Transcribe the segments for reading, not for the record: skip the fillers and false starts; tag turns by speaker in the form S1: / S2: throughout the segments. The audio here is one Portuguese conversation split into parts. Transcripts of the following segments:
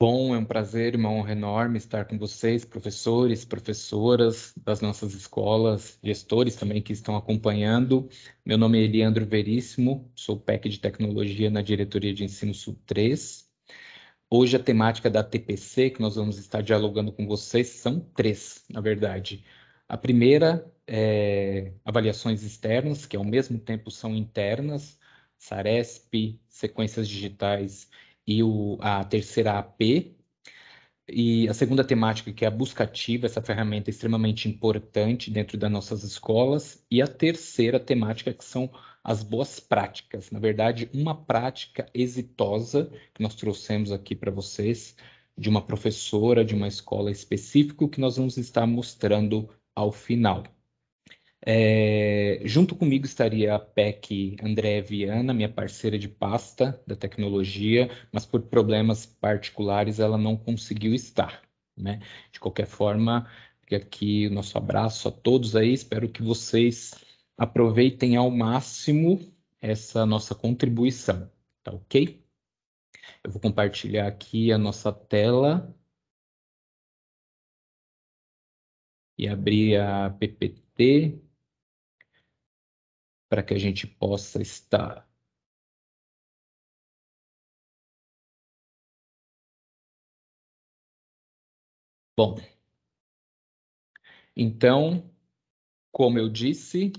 S1: Bom, é um prazer, uma honra enorme estar com vocês, professores, professoras das nossas escolas, gestores também que estão acompanhando. Meu nome é Eliandro Veríssimo, sou PEC de Tecnologia na Diretoria de Ensino Sul 3. Hoje a temática da TPC, que nós vamos estar dialogando com vocês, são três, na verdade. A primeira é avaliações externas, que ao mesmo tempo são internas, SARESP, sequências digitais e a terceira AP. E a segunda temática, que é a busca ativa, essa ferramenta é extremamente importante dentro das nossas escolas. E a terceira temática, que são as boas práticas. Na verdade, uma prática exitosa que nós trouxemos aqui para vocês, de uma professora de uma escola específica, que nós vamos estar mostrando ao final. Junto comigo estaria a PEC Andréa Viana, minha parceira de pasta da tecnologia, mas por problemas particulares ela não conseguiu estar, né? De qualquer forma, fica aqui o nosso abraço a todos aí, espero que vocês aproveitem ao máximo essa nossa contribuição, tá ok? Eu vou compartilhar aqui a nossa tela e abrir a PPT para que a gente possa estar. Bom, então, como eu disse,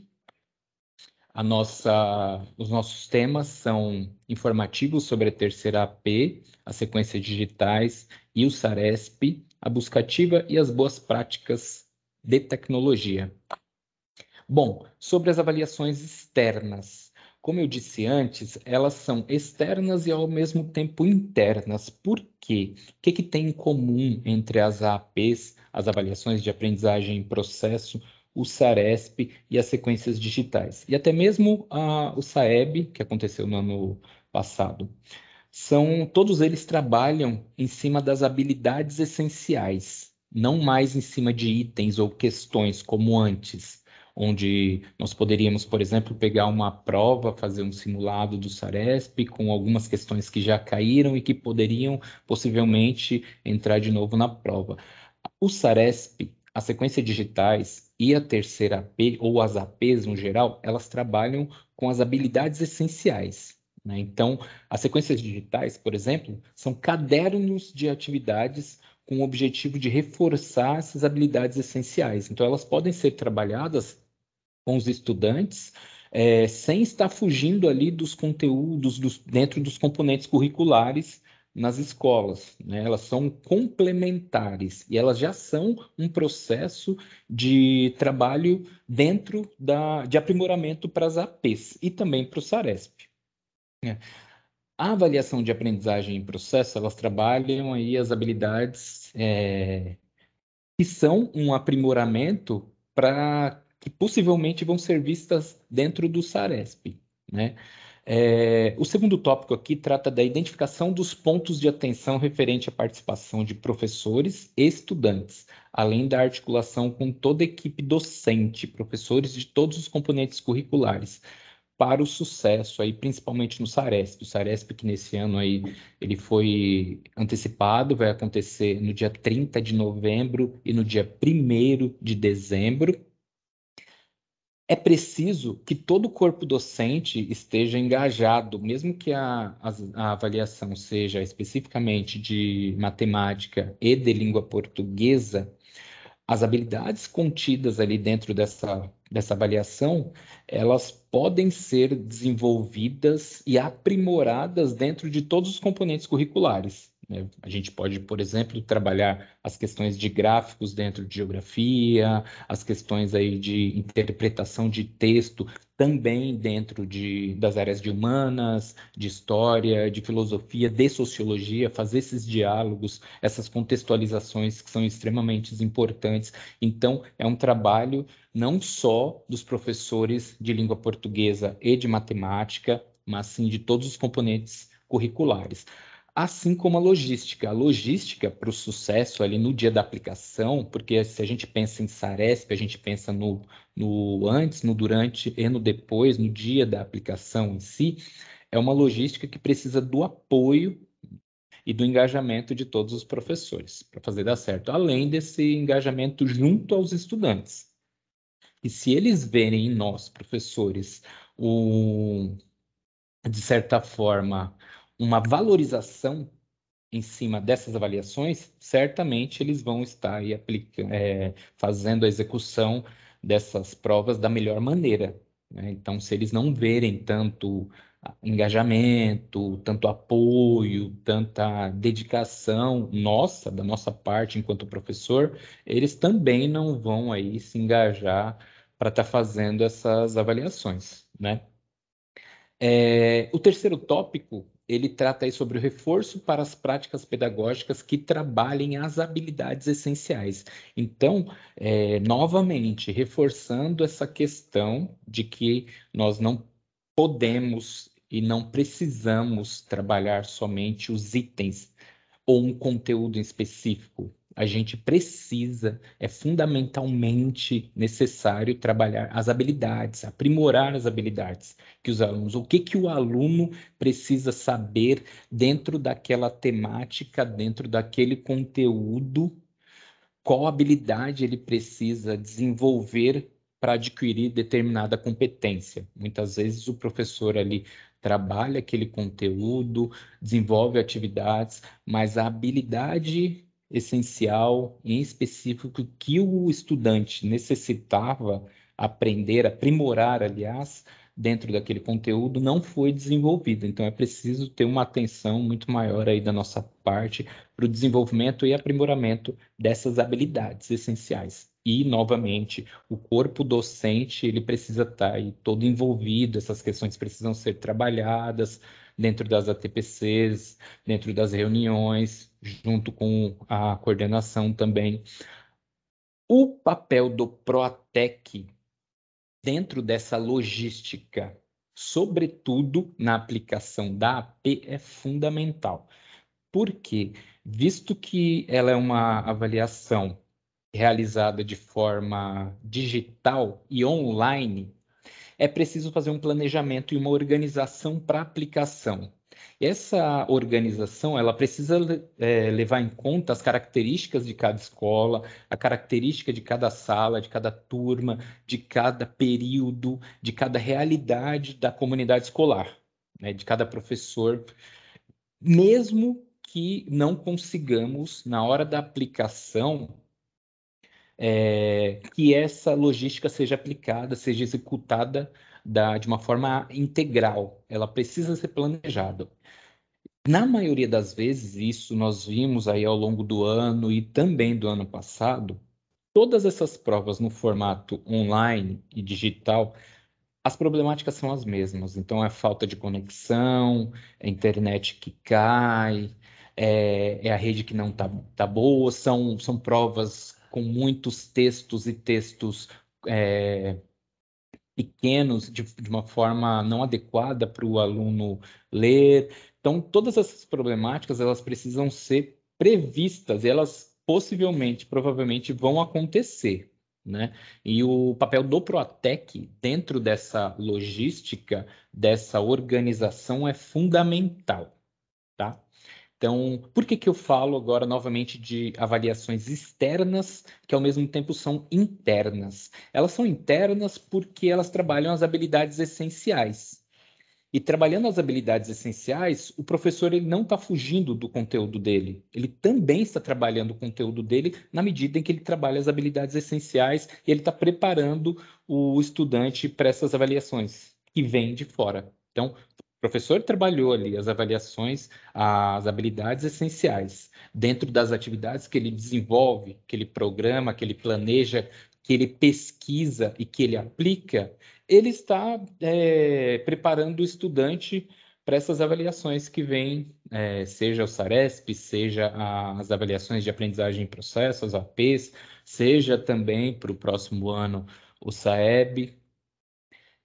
S1: os nossos temas são informativos sobre a terceira AP, as sequências digitais e o SARESP, a buscativa e as boas práticas de tecnologia. Bom, sobre as avaliações externas. Como eu disse antes, elas são externas e ao mesmo tempo internas. Por quê? O que tem em comum entre as AAPs, as avaliações de aprendizagem em processo, o SARESP e as sequências digitais? E até mesmo o SAEB, que aconteceu no ano passado. Todos eles trabalham em cima das habilidades essenciais, não mais em cima de itens ou questões como antes, onde nós poderíamos, por exemplo, pegar uma prova, fazer um simulado do SARESP com algumas questões que já caíram e que poderiam possivelmente entrar de novo na prova. O SARESP, a sequência digitais e a terceira AP, ou as APs no geral, elas trabalham com as habilidades essenciais, né? Então, as sequências digitais, por exemplo, são cadernos de atividades com o objetivo de reforçar essas habilidades essenciais. Então, elas podem ser trabalhadas com os estudantes, sem estar fugindo ali dos conteúdos dentro dos componentes curriculares nas escolas, né? Elas são complementares e elas já são um processo de trabalho dentro de aprimoramento para as APs e também para o SARESP, né? A avaliação de aprendizagem em processo, elas trabalham aí as habilidades que são um aprimoramento para que possivelmente vão ser vistas dentro do SARESP, né? O segundo tópico aqui trata da identificação dos pontos de atenção referente à participação de professores e estudantes, além da articulação com toda a equipe docente, professores de todos os componentes curriculares, para o sucesso aí, principalmente no SARESP. O SARESP que nesse ano aí ele foi antecipado, vai acontecer no dia 30 de novembro e no dia 1º de dezembro. É preciso que todo o corpo docente esteja engajado, mesmo que a avaliação seja especificamente de matemática e de língua portuguesa, as habilidades contidas ali dentro dessa avaliação, elas podem ser desenvolvidas e aprimoradas dentro de todos os componentes curriculares, né? A gente pode, por exemplo, trabalhar as questões de gráficos dentro de geografia, as questões aí de interpretação de texto também dentro das áreas de humanas, de história, de filosofia, de sociologia, fazer esses diálogos, essas contextualizações que são extremamente importantes. Então, é um trabalho não só dos professores de língua portuguesa e de matemática, mas sim de todos os componentes curriculares. Assim como a logística. A logística para o sucesso ali no dia da aplicação, porque se a gente pensa em SARESP, a gente pensa no antes, no durante e no depois, no dia da aplicação em si, é uma logística que precisa do apoio e do engajamento de todos os professores, para fazer dar certo, além desse engajamento junto aos estudantes. E se eles verem em nós, professores, de certa forma, uma valorização em cima dessas avaliações, certamente eles vão estar aí fazendo a execução dessas provas da melhor maneira, né? Então, se eles não verem tanto engajamento, tanto apoio, tanta dedicação nossa, da nossa parte enquanto professor, eles também não vão aí se engajar para estar fazendo essas avaliações, né? O terceiro tópico, ele trata aí sobre o reforço para as práticas pedagógicas que trabalhem as habilidades essenciais. Então, novamente, reforçando essa questão de que nós não podemos e não precisamos trabalhar somente os itens ou um conteúdo em específico. A gente precisa, é fundamentalmente necessário trabalhar as habilidades, aprimorar as habilidades que os alunos, o que o aluno precisa saber dentro daquela temática, dentro daquele conteúdo, qual habilidade ele precisa desenvolver para adquirir determinada competência. Muitas vezes o professor ali trabalha aquele conteúdo, desenvolve atividades, mas a habilidade essencial, em específico, que o estudante necessitava aprender, aprimorar, aliás, dentro daquele conteúdo, não foi desenvolvida. Então, é preciso ter uma atenção muito maior aí da nossa parte para o desenvolvimento e aprimoramento dessas habilidades essenciais. E, novamente, o corpo docente ele precisa estar aí todo envolvido, essas questões precisam ser trabalhadas dentro das ATPCs, dentro das reuniões, junto com a coordenação também. O papel do PROATEC dentro dessa logística, sobretudo na aplicação da AP, é fundamental. Por quê? Visto que ela é uma avaliação realizada de forma digital e online, é preciso fazer um planejamento e uma organização para aplicação. Essa organização, ela precisa levar em conta as características de cada escola, a característica de cada sala, de cada turma, de cada período, de cada realidade da comunidade escolar, né, de cada professor, mesmo que não consigamos, na hora da aplicação, que essa logística seja aplicada, seja executada de uma forma integral. Ela precisa ser planejada. Na maioria das vezes, isso nós vimos aí ao longo do ano e também do ano passado, todas essas provas no formato online e digital, as problemáticas são as mesmas. Então, é falta de conexão, é a internet que cai, é a rede que não tá boa, são provas com muitos textos e textos é, pequenos, de uma forma não adequada para o aluno ler. Então, todas essas problemáticas, elas precisam ser previstas, e elas possivelmente, provavelmente, vão acontecer, né? E o papel do Proatec dentro dessa logística, dessa organização é fundamental, tá? Então, por que que eu falo agora novamente de avaliações externas que ao mesmo tempo são internas? Elas são internas porque elas trabalham as habilidades essenciais. E trabalhando as habilidades essenciais, o professor ele não está fugindo do conteúdo dele. Ele também está trabalhando o conteúdo dele na medida em que ele trabalha as habilidades essenciais e ele está preparando o estudante para essas avaliações que vêm de fora. Então, o professor trabalhou ali as avaliações, as habilidades essenciais, dentro das atividades que ele desenvolve, que ele programa, que ele planeja, que ele pesquisa e que ele aplica, ele está preparando o estudante para essas avaliações que vêm, seja o SARESP, seja as avaliações de aprendizagem em processo, as APs, seja também para o próximo ano o SAEB.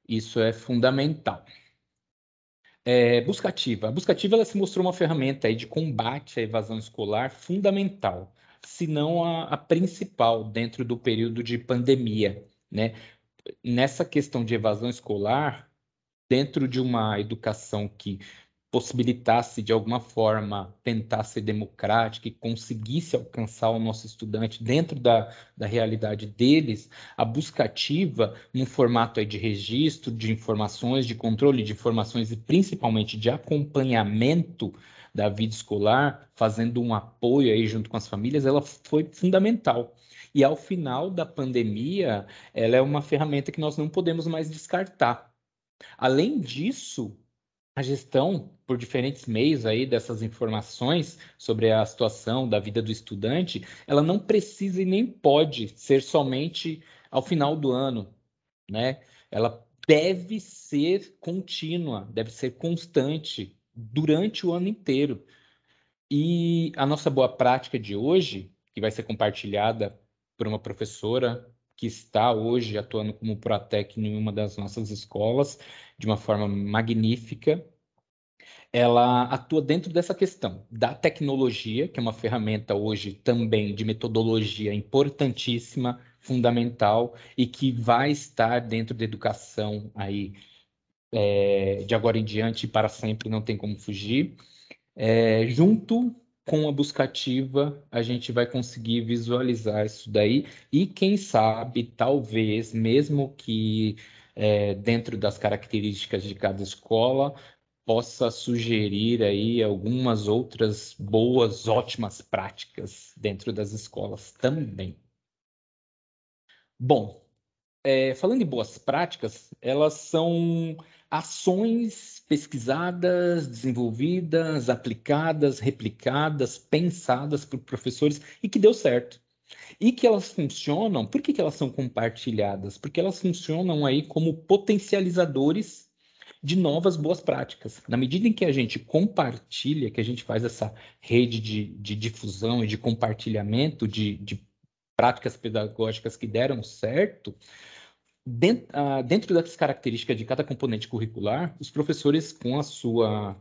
S1: Isso é fundamental. Buscativa. A Buscativa ela se mostrou uma ferramenta aí de combate à evasão escolar fundamental, se não a principal dentro do período de pandemia, né? Nessa questão de evasão escolar, dentro de uma educação que possibilitasse, de alguma forma, tentar ser democrática e conseguisse alcançar o nosso estudante dentro da realidade deles, a busca ativa, num formato aí de registro de informações, de controle de informações e principalmente de acompanhamento da vida escolar, fazendo um apoio aí junto com as famílias, ela foi fundamental. E ao final da pandemia, ela é uma ferramenta que nós não podemos mais descartar. Além disso, a gestão por diferentes meios aí dessas informações sobre a situação da vida do estudante, ela não precisa e nem pode ser somente ao final do ano, né? Ela deve ser contínua, deve ser constante durante o ano inteiro. E a nossa boa prática de hoje, que vai ser compartilhada por uma professora que está hoje atuando como Protec em uma das nossas escolas, de uma forma magnífica, ela atua dentro dessa questão da tecnologia, que é uma ferramenta hoje também de metodologia importantíssima, fundamental, e que vai estar dentro da educação aí, de agora em diante e para sempre, não tem como fugir. Junto com a buscativa, a gente vai conseguir visualizar isso daí e, quem sabe, talvez, mesmo que dentro das características de cada escola, possa sugerir aí algumas outras boas, ótimas práticas dentro das escolas também. Bom, falando em boas práticas, elas são ações pesquisadas, desenvolvidas, aplicadas, replicadas, pensadas por professores e que deu certo. E que elas funcionam, por que que elas são compartilhadas? Porque elas funcionam aí como potencializadores de novas boas práticas. Na medida em que a gente compartilha, que a gente faz essa rede de difusão e de compartilhamento de práticas pedagógicas que deram certo, dentro das características de cada componente curricular, os professores, com a sua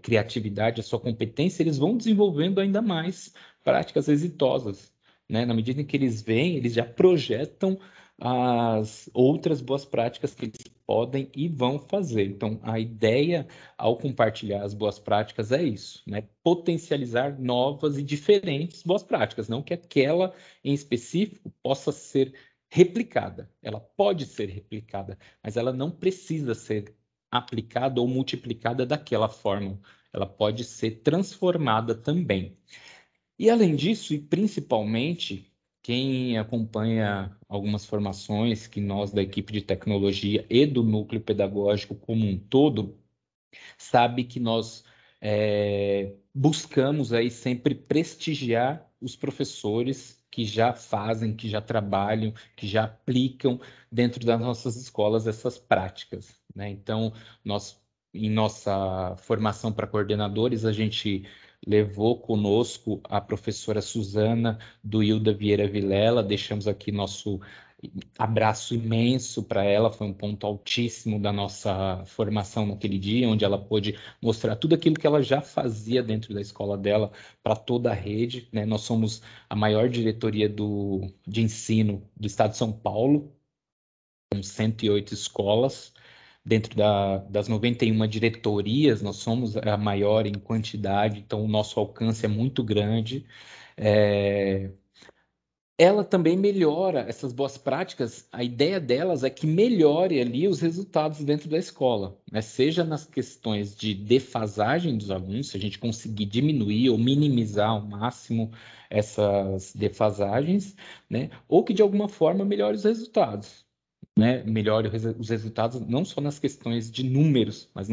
S1: criatividade, a sua competência, eles vão desenvolvendo ainda mais práticas exitosas, né? Na medida em que eles veem, eles já projetam as outras boas práticas que eles podem e vão fazer. Então, a ideia ao compartilhar as boas práticas é isso, né? Potencializar novas e diferentes boas práticas, não que aquela em específico possa ser replicada. Ela pode ser replicada, mas ela não precisa ser aplicada ou multiplicada daquela forma. Ela pode ser transformada também. E além disso, e principalmente, quem acompanha algumas formações que nós da equipe de tecnologia e do núcleo pedagógico como um todo, sabe que nós buscamos aí sempre prestigiar os professores que já fazem, que já trabalham, que já aplicam dentro das nossas escolas essas práticas, né? Então, nós, em nossa formação para coordenadores, a gente levou conosco a professora Suzana do Hilda Vieira Vilela, deixamos aqui nosso abraço imenso para ela, foi um ponto altíssimo da nossa formação naquele dia, onde ela pôde mostrar tudo aquilo que ela já fazia dentro da escola dela para toda a rede, né? Nós somos a maior diretoria de ensino do estado de São Paulo, com 108 escolas. Dentro das 91 diretorias, nós somos a maior em quantidade, então o nosso alcance é muito grande. É, Ela também melhora essas boas práticas. A ideia delas é que melhore ali os resultados dentro da escola, né? Seja nas questões de defasagem dos alunos, se a gente conseguir diminuir ou minimizar ao máximo essas defasagens, né? Ou que de alguma forma melhore os resultados, né? Melhore os resultados não só nas questões de números, mas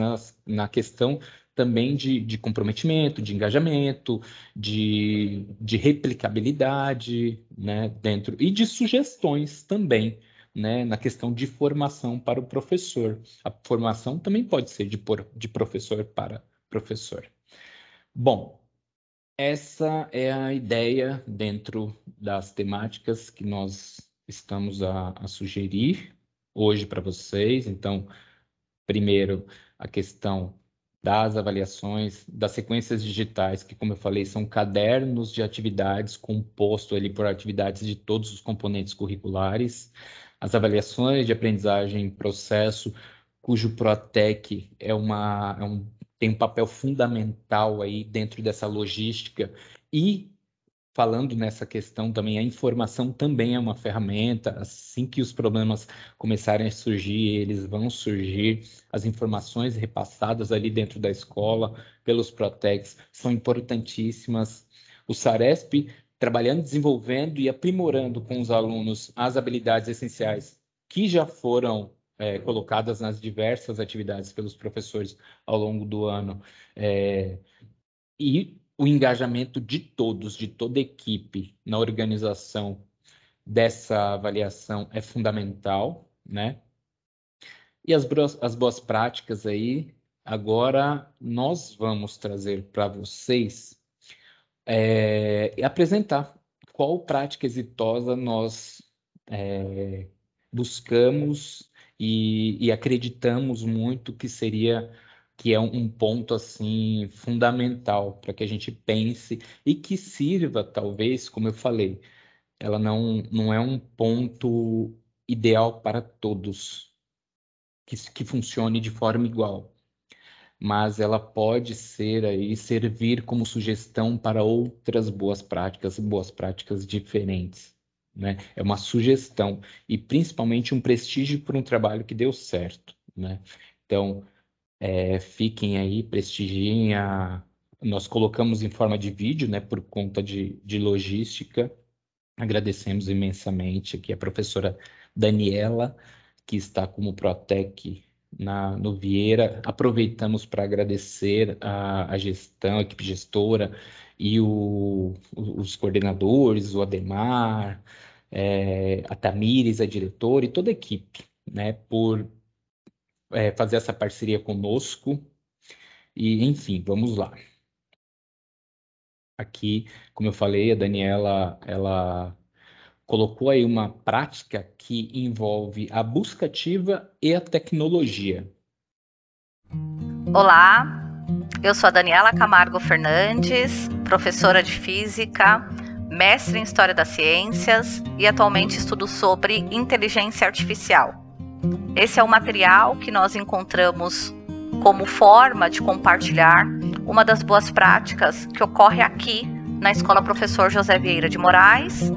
S1: na questão também de comprometimento, de engajamento, de replicabilidade, né, dentro, e de sugestões também, né, na questão de formação para o professor. A formação também pode ser de professor para professor. Bom, essa é a ideia dentro das temáticas que nós estamos a sugerir hoje para vocês. Então, primeiro, a questão das avaliações, das sequências digitais, que, como eu falei, são cadernos de atividades composto ali por atividades de todos os componentes curriculares. As avaliações de aprendizagem em processo, cujo Protec é um tem um papel fundamental aí dentro dessa logística. E falando nessa questão também, a informação também é uma ferramenta. Assim que os problemas começarem a surgir, eles vão surgir. As informações repassadas ali dentro da escola pelos Protecs são importantíssimas. O SARESP trabalhando, desenvolvendo e aprimorando com os alunos as habilidades essenciais que já foram colocadas nas diversas atividades pelos professores ao longo do ano. E o engajamento de todos, de toda a equipe na organização dessa avaliação é fundamental, né? E as boas práticas aí, agora nós vamos trazer para vocês apresentar qual prática exitosa nós buscamos e acreditamos muito que é um ponto assim fundamental para que a gente pense e que sirva, talvez, como eu falei, ela não é um ponto ideal para todos, que funcione de forma igual, mas ela pode servir como sugestão para outras boas práticas diferentes, né? É uma sugestão e principalmente um prestígio por um trabalho que deu certo, né? Então, fiquem aí, prestigiem Nós colocamos em forma de vídeo, né, por conta de logística. Agradecemos imensamente aqui a professora Daniela, que está como Protec no Vieira. Aproveitamos para agradecer a gestão, a equipe gestora e os coordenadores, o Ademar, a Tamires, a diretora e toda a equipe, né, por fazer essa parceria conosco. E, enfim, vamos lá. Aqui, como eu falei, a Daniela, ela colocou aí uma prática que envolve a busca ativa e a tecnologia.
S2: Olá, eu sou a Daniela Camargo Fernandes, professora de Física, mestre em História das Ciências e atualmente estudo sobre inteligência artificial. Esse é o material que nós encontramos como forma de compartilhar uma das boas práticas que ocorre aqui na Escola Professor José Vieira de Moraes,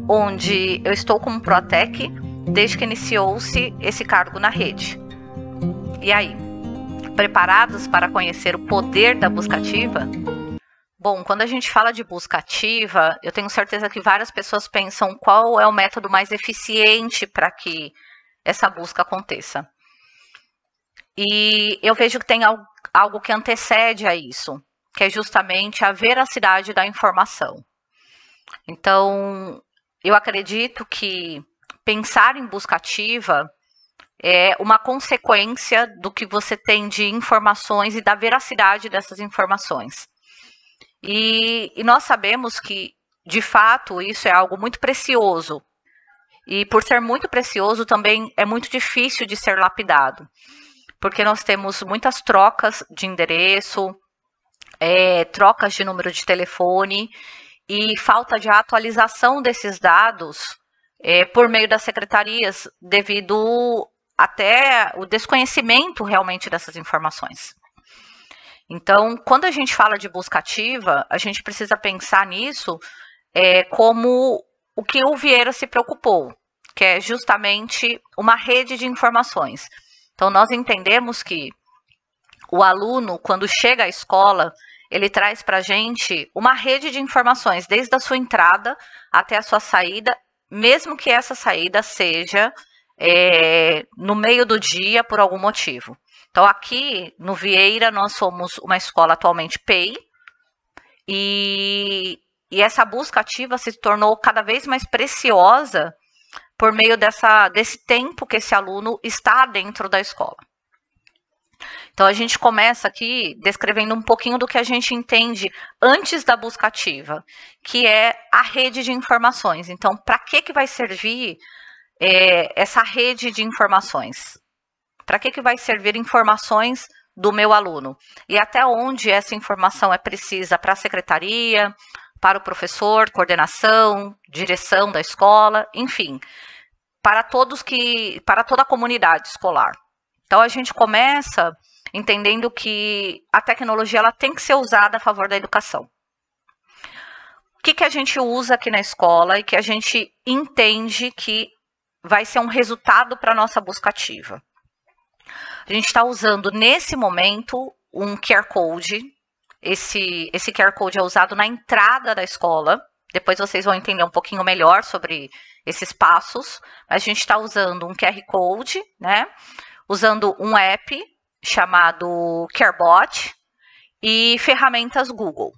S2: onde eu estou como Protec desde que iniciou-se esse cargo na rede. E aí, preparados para conhecer o poder da busca ativa? Bom, quando a gente fala de busca ativa, eu tenho certeza que várias pessoas pensam qual é o método mais eficiente para que essa busca aconteça. E eu vejo que tem algo que antecede a isso, que é justamente a veracidade da informação. Então, eu acredito que pensar em busca ativa é uma consequência do que você tem de informações e da veracidade dessas informações. E nós sabemos que, de fato, isso é algo muito precioso. E por ser muito precioso, também é muito difícil de ser lapidado. Porque nós temos muitas trocas de endereço, trocas de número de telefone e falta de atualização desses dados por meio das secretarias, devido até o desconhecimento realmente dessas informações. Então, quando a gente fala de busca ativa, a gente precisa pensar nisso como o que o Vieira se preocupou, que é justamente uma rede de informações. Então, nós entendemos que o aluno, quando chega à escola, ele traz para a gente uma rede de informações, desde a sua entrada até a sua saída, mesmo que essa saída seja no meio do dia, por algum motivo. Então, aqui no Vieira, nós somos uma escola atualmente PEI, e essa busca ativa se tornou cada vez mais preciosa por meio desse tempo que esse aluno está dentro da escola. Então, a gente começa aqui descrevendo um pouquinho do que a gente entende antes da busca ativa, que é a rede de informações. Então, para que vai servir essa rede de informações? Para que vai servir informações do meu aluno? E até onde essa informação é precisa para a secretaria, para o professor, coordenação, direção da escola, enfim, para toda a comunidade escolar. Então, a gente começa entendendo que a tecnologia ela tem que ser usada a favor da educação. O que a gente usa aqui na escola e que a gente entende que vai ser um resultado para a nossa busca ativa? A gente está usando, nesse momento, um QR Code. Esse QR Code é usado na entrada da escola. Depois vocês vão entender um pouquinho melhor sobre esses passos. Mas a gente está usando um QR Code, né? Usando um app chamado CareBot e ferramentas Google.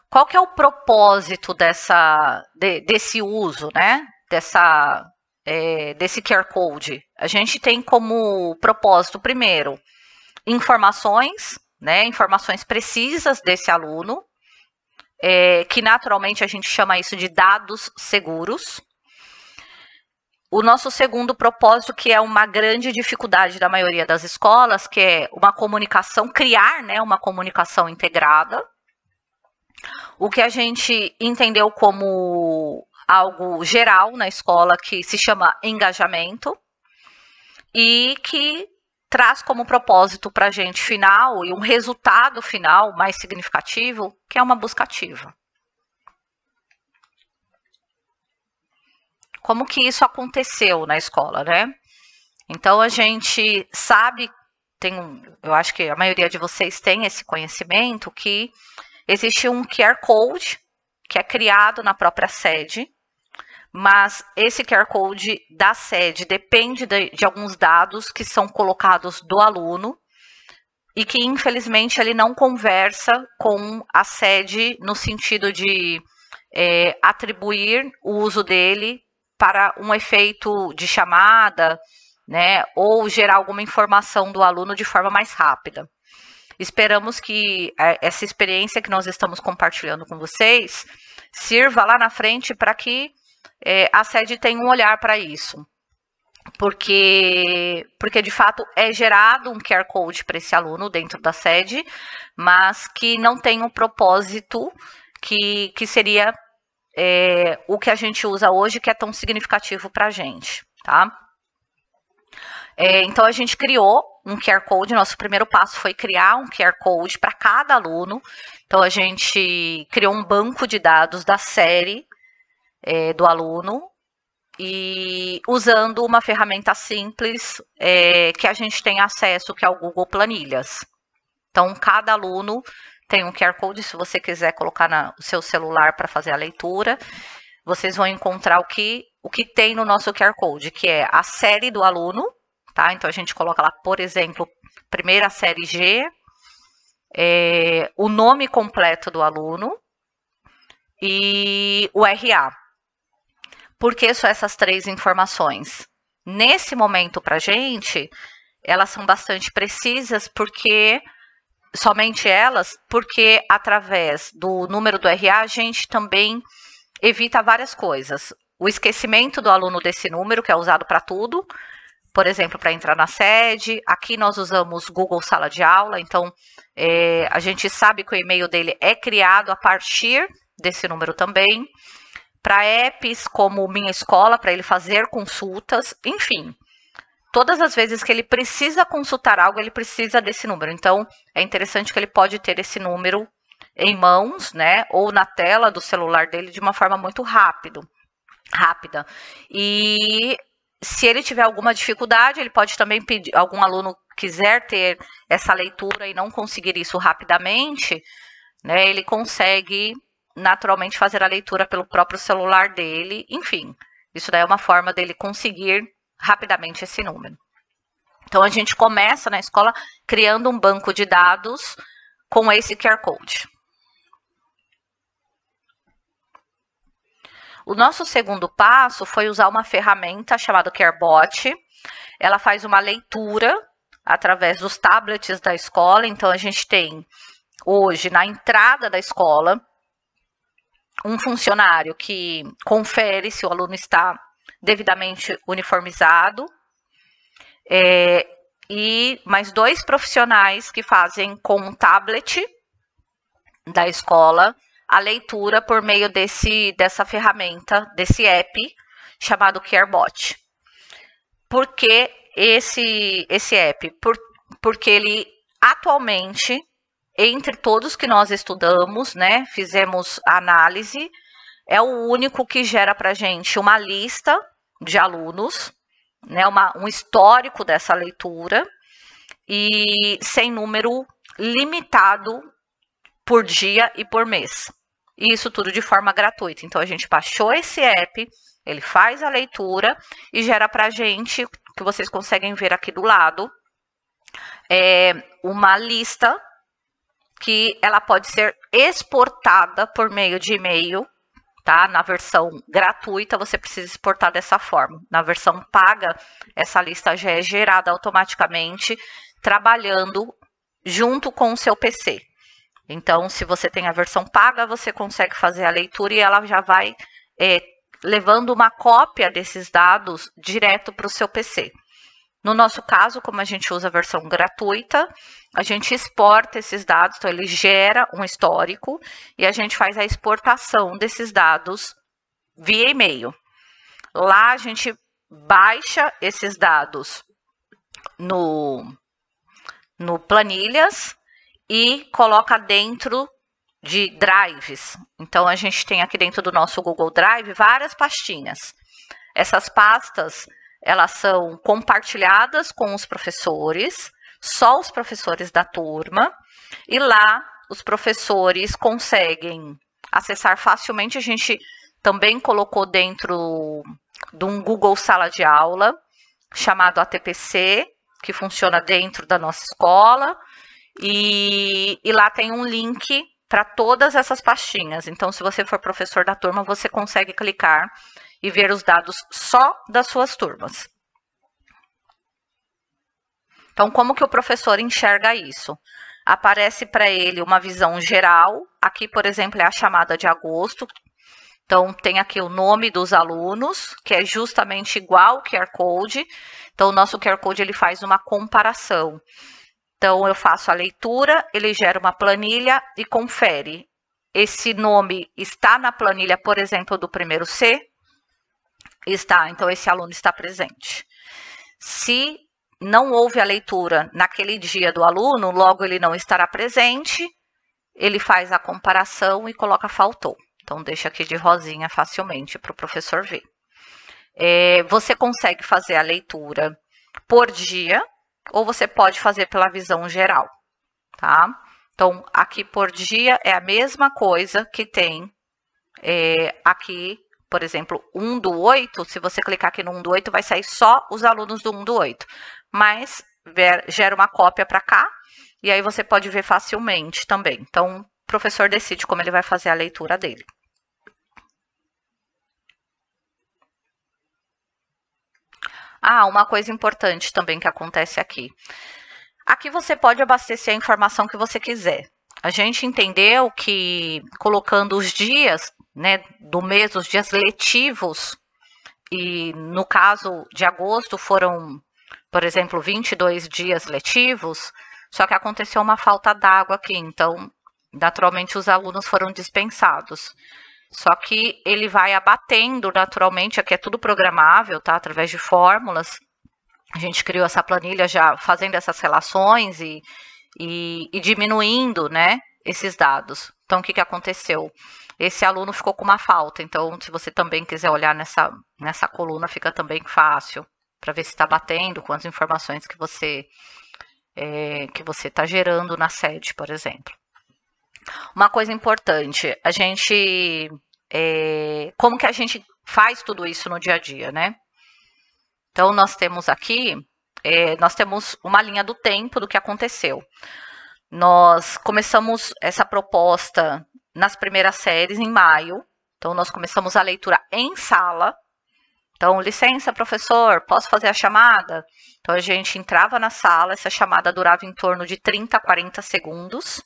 S2: Qual que é o propósito desse uso, né? Desse QR Code? A gente tem como propósito, primeiro, informações, né? Informações precisas desse aluno, que naturalmente a gente chama isso de dados seguros. O nosso segundo propósito, que é uma grande dificuldade da maioria das escolas, que é uma comunicação, criar, né, uma comunicação integrada. O que a gente entendeu como algo geral na escola, que se chama engajamento, e que traz como propósito para a gente final, e um resultado final mais significativo, que é uma busca ativa. Como que isso aconteceu na escola, né? Então, a gente sabe, eu acho que a maioria de vocês tem esse conhecimento, que existe um QR Code que é criado na própria sede, mas esse QR Code da sede depende de alguns dados que são colocados do aluno e que, infelizmente, ele não conversa com a sede no sentido de atribuir o uso dele para um efeito de chamada, né, ou gerar alguma informação do aluno de forma mais rápida. Esperamos que essa experiência que nós estamos compartilhando com vocês sirva lá na frente para que a sede tenha um olhar para isso. Porque de fato é gerado um QR Code para esse aluno dentro da sede, mas que não tem um propósito que seria o que a gente usa hoje, que é tão significativo para a gente, tá? Então, a gente criou um QR Code. Nosso primeiro passo foi criar um QR Code para cada aluno. Então, a gente criou um banco de dados da série do aluno e usando uma ferramenta simples que a gente tem acesso, que é o Google Planilhas. Então, cada aluno tem um QR Code. Se você quiser colocar no seu celular para fazer a leitura, vocês vão encontrar o que tem no nosso QR Code, que é a série do aluno, tá? Então, a gente coloca lá, por exemplo, primeira série G, o nome completo do aluno e o RA. Por que só essas 3 informações? Nesse momento, para a gente, elas são bastante precisas, somente elas, porque através do número do RA, a gente também evita várias coisas. O esquecimento do aluno desse número, que é usado para tudo, por exemplo, para entrar na sede. Aqui nós usamos Google Sala de Aula, então a gente sabe que o e-mail dele é criado a partir desse número também. Para apps como Minha Escola, para ele fazer consultas, enfim. Todas as vezes que ele precisa consultar algo, ele precisa desse número. Então, é interessante que ele pode ter esse número em mãos, né, ou na tela do celular dele de uma forma muito rápida. E se ele tiver alguma dificuldade, ele pode também pedir, algum aluno quiser ter essa leitura e não conseguir isso rapidamente, né, ele consegue naturalmente fazer a leitura pelo próprio celular dele. Enfim, isso daí é uma forma dele conseguir rapidamente esse número. Então, a gente começa na escola criando um banco de dados com esse QR Code. O nosso segundo passo foi usar uma ferramenta chamada CareBot. Ela faz uma leitura através dos tablets da escola. Então, a gente tem hoje na entrada da escola um funcionário que confere se o aluno está devidamente uniformizado, e mais 2 profissionais que fazem com um tablet da escola a leitura por meio dessa ferramenta, desse app chamado CareBot. Por que esse app? Porque ele atualmente, entre todos que nós estudamos, né, fizemos análise, é o único que gera para a gente uma lista de alunos, né, um histórico dessa leitura e sem número limitado por dia e por mês. E isso tudo de forma gratuita. Então, a gente baixou esse app, ele faz a leitura e gera para a gente, que vocês conseguem ver aqui do lado, uma lista que ela pode ser exportada por meio de e-mail, tá? Na versão gratuita, você precisa exportar dessa forma. Na versão paga, essa lista já é gerada automaticamente, trabalhando junto com o seu PC. Então, se você tem a versão paga, você consegue fazer a leitura e ela já vai levando uma cópia desses dados direto para o seu PC. No nosso caso, como a gente usa a versão gratuita, a gente exporta esses dados, então ele gera um histórico e a gente faz a exportação desses dados via e-mail. Lá a gente baixa esses dados no Planilhas e coloca dentro de drives. Então, a gente tem aqui dentro do nosso Google Drive várias pastinhas. Essas pastas, elas são compartilhadas com os professores, só os professores da turma, e lá os professores conseguem acessar facilmente. A gente também colocou dentro de um Google Sala de Aula, chamado ATPC, que funciona dentro da nossa escola, e lá tem um link para todas essas pastinhas. Então, se você for professor da turma, você consegue clicar e ver os dados só das suas turmas. Então, como que o professor enxerga isso? Aparece para ele uma visão geral. Aqui, por exemplo, é a chamada de agosto. Então, tem aqui o nome dos alunos, que é justamente igual ao QR Code. Então, o nosso QR Code ele faz uma comparação. Então, eu faço a leitura, ele gera uma planilha e confere. Esse nome está na planilha, por exemplo, do primeiro C? Está, então esse aluno está presente. Se não houve a leitura naquele dia do aluno, logo ele não estará presente, ele faz a comparação e coloca faltou. Então, deixa aqui de rosinha facilmente para o professor ver. Você consegue fazer a leitura por dia, ou você pode fazer pela visão geral, tá? Então, aqui por dia é a mesma coisa que tem aqui, por exemplo, 1 do 8, se você clicar aqui no 1 do 8, vai sair só os alunos do 1 do 8. Mas gera uma cópia para cá, e aí você pode ver facilmente também. Então, o professor decide como ele vai fazer a leitura dele. Uma coisa importante também que acontece aqui. Aqui você pode abastecer a informação que você quiser. A gente entendeu que colocando os dias, né, do mês, os dias letivos, e no caso de agosto foram, por exemplo, 22 dias letivos, só que aconteceu uma falta d'água aqui, então naturalmente os alunos foram dispensados. Só que ele vai abatendo naturalmente, aqui é tudo programável, tá? Através de fórmulas. A gente criou essa planilha já fazendo essas relações e diminuindo, né, esses dados. Então, o que aconteceu? Esse aluno ficou com uma falta. Então, se você também quiser olhar nessa coluna, fica também fácil para ver se está batendo com as informações que você está gerando na sede, por exemplo. Uma coisa importante, a gente, como que a gente faz tudo isso no dia a dia, né? Então, nós temos aqui, nós temos uma linha do tempo do que aconteceu. Nós começamos essa proposta nas primeiras séries em maio, então nós começamos a leitura em sala. Então, licença, professor, posso fazer a chamada? Então, a gente entrava na sala, essa chamada durava em torno de 30 a 40 segundos.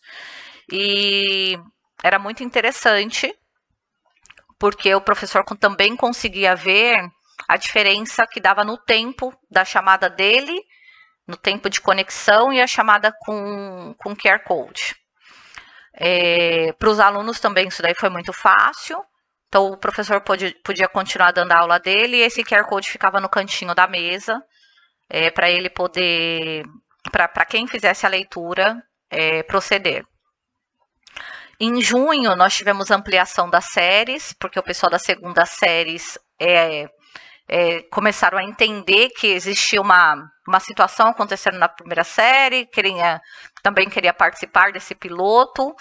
S2: E era muito interessante, porque o professor também conseguia ver a diferença que dava no tempo da chamada dele, no tempo de conexão e a chamada com QR Code. Para os alunos também isso daí foi muito fácil, então o professor podia continuar dando a aula dele e esse QR Code ficava no cantinho da mesa, para ele poder, para quem fizesse a leitura, proceder. Em junho, nós tivemos ampliação das séries, porque o pessoal das segundas séries começaram a entender que existia uma situação acontecendo na primeira série, também queria participar desse piloto,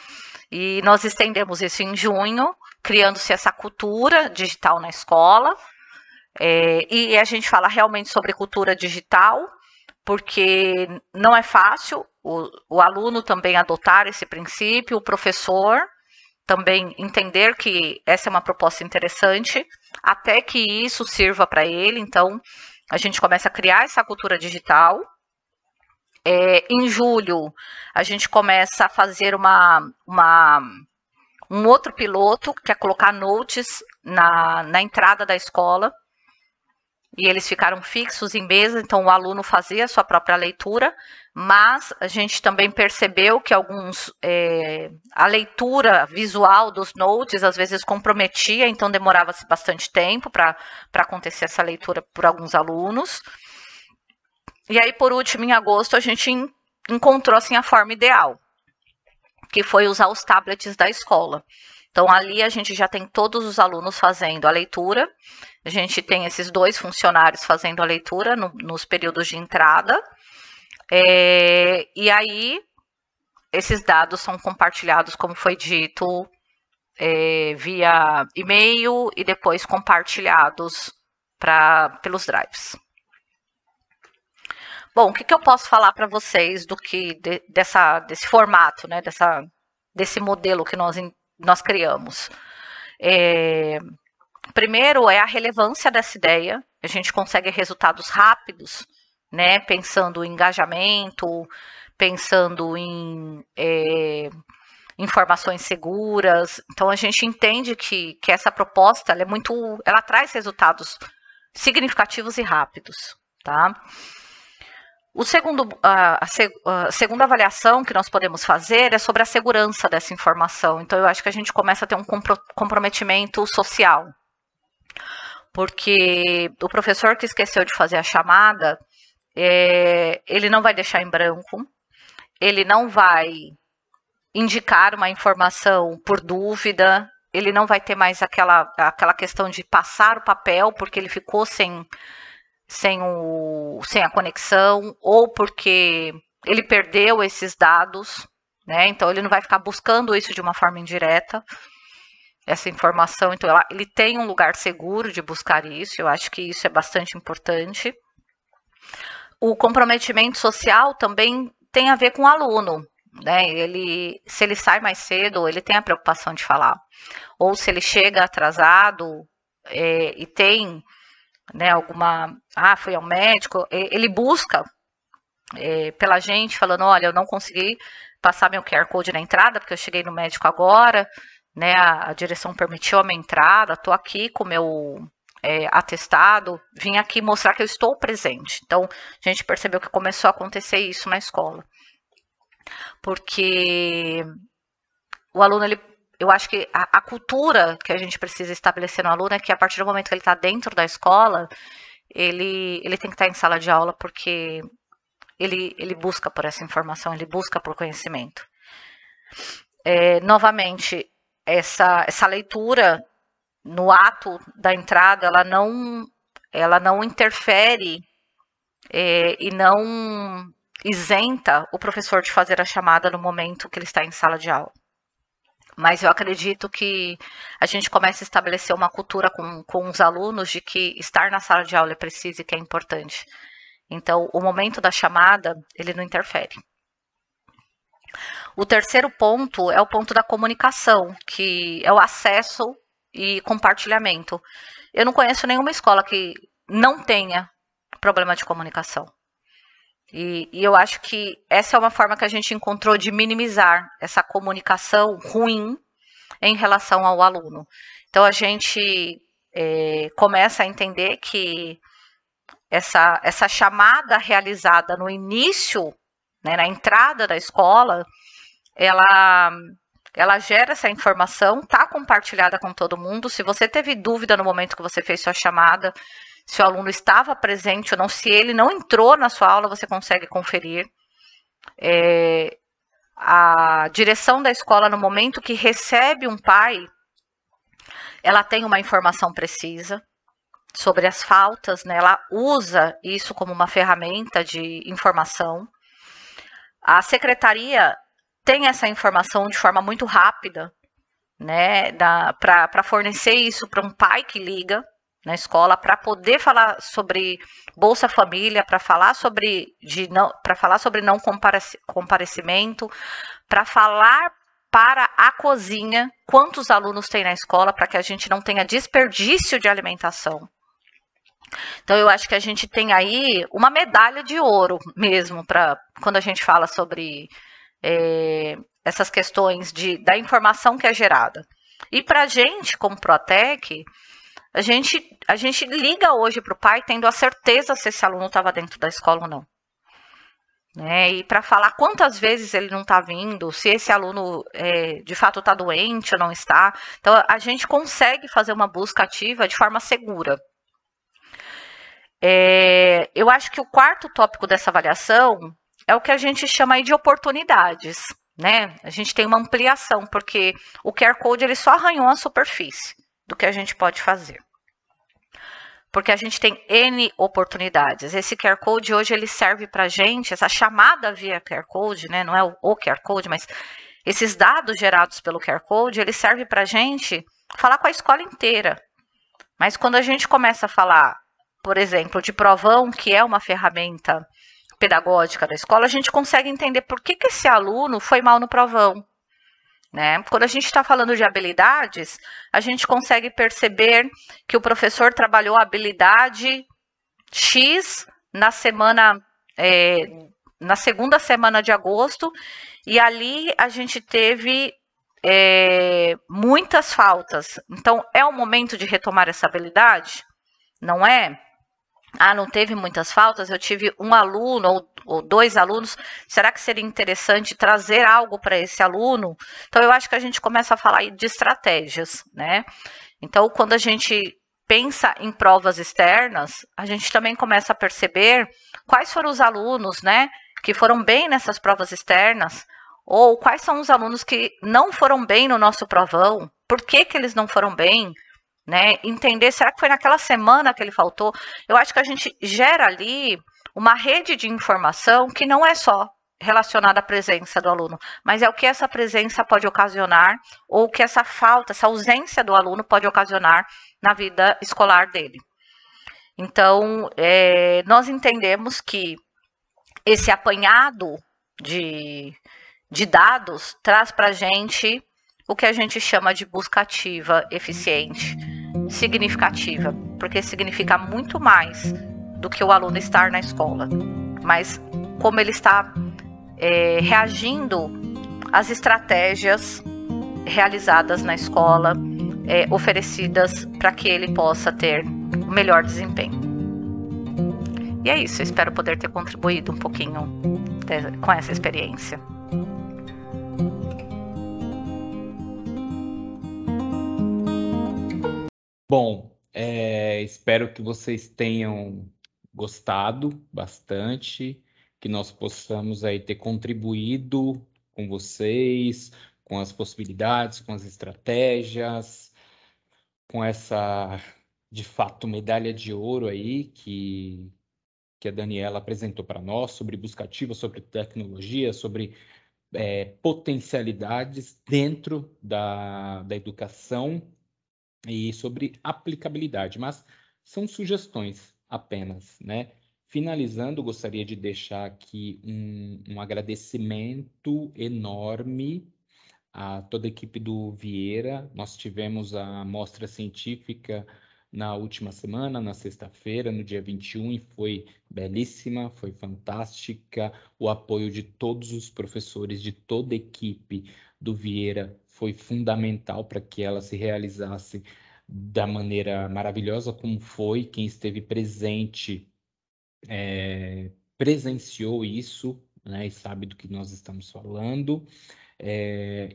S2: e nós estendemos isso em junho, criando-se essa cultura digital na escola, e a gente fala realmente sobre cultura digital, porque não é fácil o aluno também adotar esse princípio, o professor também entender que essa é uma proposta interessante, até que isso sirva para ele. Então, a gente começa a criar essa cultura digital. Em julho, a gente começa a fazer um outro piloto, que é colocar notes na entrada da escola, e eles ficaram fixos em mesa, então o aluno fazia a sua própria leitura, mas a gente também percebeu que a leitura visual dos notes às vezes comprometia, então demorava-se bastante tempo para acontecer essa leitura por alguns alunos. E aí, por último, em agosto, a gente encontrou assim, a forma ideal, que foi usar os tablets da escola. Então, ali a gente já tem todos os alunos fazendo a leitura, a gente tem esses 2 funcionários fazendo a leitura nos períodos de entrada, e aí esses dados são compartilhados, como foi dito, via e-mail e depois compartilhados pelos drives. Bom, o que eu posso falar para vocês desse formato, né, desse modelo que nós criamos? Primeiro é a relevância dessa ideia, a gente consegue resultados rápidos, né, pensando em engajamento, pensando em informações seguras. Então a gente entende que essa proposta ela traz resultados significativos e rápidos, tá? A segunda avaliação que nós podemos fazer é sobre a segurança dessa informação. Então, eu acho que a gente começa a ter um comprometimento social. Porque o professor que esqueceu de fazer a chamada, ele não vai deixar em branco, ele não vai indicar uma informação por dúvida, ele não vai ter mais aquela questão de passar o papel, porque ele ficou sem a conexão, ou porque ele perdeu esses dados, né? Então ele não vai ficar buscando isso de uma forma indireta, essa informação. Então ele tem um lugar seguro de buscar isso, eu acho que isso é bastante importante. O comprometimento social também tem a ver com o aluno, né? Se ele sai mais cedo, ele tem a preocupação de falar, ou se ele chega atrasado e tem, né, foi ao médico, ele busca pela gente, falando, olha, eu não consegui passar meu QR Code na entrada, porque eu cheguei no médico agora, né, a direção permitiu a minha entrada, estou aqui com o meu atestado, vim aqui mostrar que eu estou presente. Então, a gente percebeu que começou a acontecer isso na escola. Porque o aluno, eu acho que a cultura que a gente precisa estabelecer no aluno é que a partir do momento que ele está dentro da escola, ele tem que estar em sala de aula, porque ele busca por essa informação, ele busca por conhecimento. Novamente, essa leitura no ato da entrada, ela não interfere e não isenta o professor de fazer a chamada no momento que ele está em sala de aula. Mas eu acredito que a gente começa a estabelecer uma cultura com os alunos de que estar na sala de aula é preciso e que é importante. Então, o momento da chamada, ele não interfere. O terceiro ponto é o ponto da comunicação, que é o acesso e compartilhamento. Eu não conheço nenhuma escola que não tenha problema de comunicação. E eu acho que essa é uma forma que a gente encontrou de minimizar essa comunicação ruim em relação ao aluno. Então, a gente começa a entender que essa chamada realizada no início, né, na entrada da escola, ela gera essa informação, está compartilhada com todo mundo. Se você teve dúvida no momento que você fez sua chamada, se o aluno estava presente ou não. Se ele não entrou na sua aula, você consegue conferir. A direção da escola, no momento que recebe um pai, ela tem uma informação precisa sobre as faltas, né? Ela usa isso como uma ferramenta de informação. A secretaria tem essa informação de forma muito rápida, né? Para fornecer isso para um pai que liga na escola, para poder falar sobre Bolsa Família, para falar sobre não comparecimento, para falar para a cozinha quantos alunos tem na escola, para que a gente não tenha desperdício de alimentação. Então, eu acho que a gente tem aí uma medalha de ouro mesmo, para quando a gente fala sobre essas questões da informação que é gerada. E para a gente, como Protec, a gente liga hoje para o pai tendo a certeza se esse aluno estava dentro da escola ou não. Né? E para falar quantas vezes ele não está vindo, se esse aluno de fato está doente ou não está. Então, a gente consegue fazer uma busca ativa de forma segura. Eu acho que o quarto tópico dessa avaliação é o que a gente chama aí de oportunidades. Né? A gente tem uma ampliação, porque o QR Code ele só arranhou a superfície do que a gente pode fazer. Porque a gente tem N oportunidades. Esse QR Code hoje ele serve para a gente, essa chamada via QR Code, né? Não é o QR Code, mas esses dados gerados pelo QR Code, ele serve para a gente falar com a escola inteira. Mas quando a gente começa a falar, por exemplo, de provão, que é uma ferramenta pedagógica da escola, a gente consegue entender por que esse aluno foi mal no provão. Né? Quando a gente está falando de habilidades, a gente consegue perceber que o professor trabalhou a habilidade X na segunda semana de agosto, e ali a gente teve muitas faltas. Então, é o momento de retomar essa habilidade? Não é? Não teve muitas faltas, eu tive um aluno ou 2 alunos, será que seria interessante trazer algo para esse aluno? Então, eu acho que a gente começa a falar aí de estratégias, né? Então, quando a gente pensa em provas externas, a gente também começa a perceber quais foram os alunos, né, que foram bem nessas provas externas, ou quais são os alunos que não foram bem no nosso provão, por que eles não foram bem, né? Entender, será que foi naquela semana que ele faltou? Eu acho que a gente gera ali uma rede de informação que não é só relacionada à presença do aluno, mas é o que essa presença pode ocasionar ou o que essa falta, essa ausência do aluno pode ocasionar na vida escolar dele. Então, nós entendemos que esse apanhado de dados traz para a gente o que a gente chama de busca ativa eficiente, significativa, porque significa muito mais do que o aluno estar na escola, mas como ele está reagindo às estratégias realizadas na escola, oferecidas para que ele possa ter o melhor desempenho. E é isso, eu espero poder ter contribuído um pouquinho com essa experiência.
S1: Bom, espero que vocês tenham gostado bastante, que nós possamos aí ter contribuído com vocês, com as possibilidades, com as estratégias, com essa, de fato, medalha de ouro aí que a Daniela apresentou para nós sobre busca ativa, sobre tecnologia, sobre potencialidades dentro da educação e sobre aplicabilidade, mas são sugestões apenas, né? Finalizando, gostaria de deixar aqui um agradecimento enorme a toda a equipe do Vieira. Nós tivemos a mostra científica na última semana, na sexta-feira, no dia 21, e foi belíssima, foi fantástica. O apoio de todos os professores, de toda a equipe do Vieira foi fundamental para que ela se realizasse da maneira maravilhosa como foi. Quem esteve presente presenciou isso, né, e sabe do que nós estamos falando.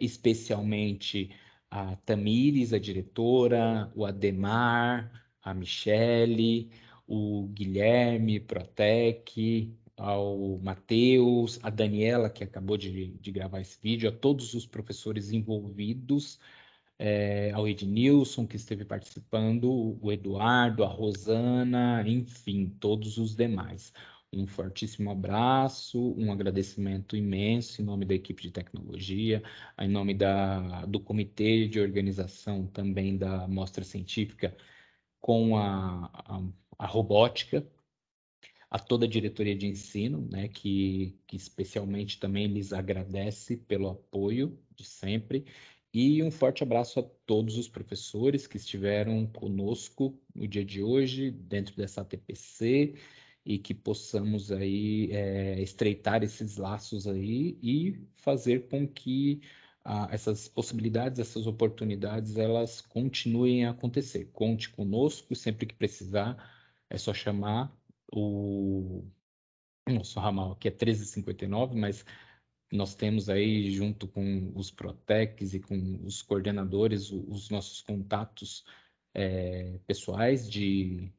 S1: Especialmente a Tamires, a diretora, o Ademar, a Michele, o Guilherme, Protec, ao Matheus, a Daniela, que acabou de gravar esse vídeo, a todos os professores envolvidos, ao Ednilson, que esteve participando, o Eduardo, a Rosana, enfim, todos os demais. Um fortíssimo abraço, um agradecimento imenso em nome da equipe de tecnologia, em nome do comitê de organização também da mostra científica com a robótica, a toda a diretoria de ensino, né, que especialmente também lhes agradece pelo apoio de sempre, e um forte abraço a todos os professores que estiveram conosco no dia de hoje, dentro dessa ATPC, e que possamos aí estreitar esses laços aí e fazer com que essas possibilidades, essas oportunidades, elas continuem a acontecer. Conte conosco sempre que precisar, é só chamar o nosso ramal aqui é 1359, mas nós temos aí, junto com os Protecs e com os coordenadores, os nossos contatos pessoais de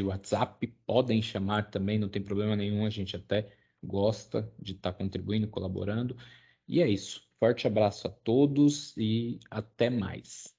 S1: WhatsApp. Podem chamar também, não tem problema nenhum, a gente até gosta de estar contribuindo, colaborando. E é isso. Forte abraço a todos e até mais.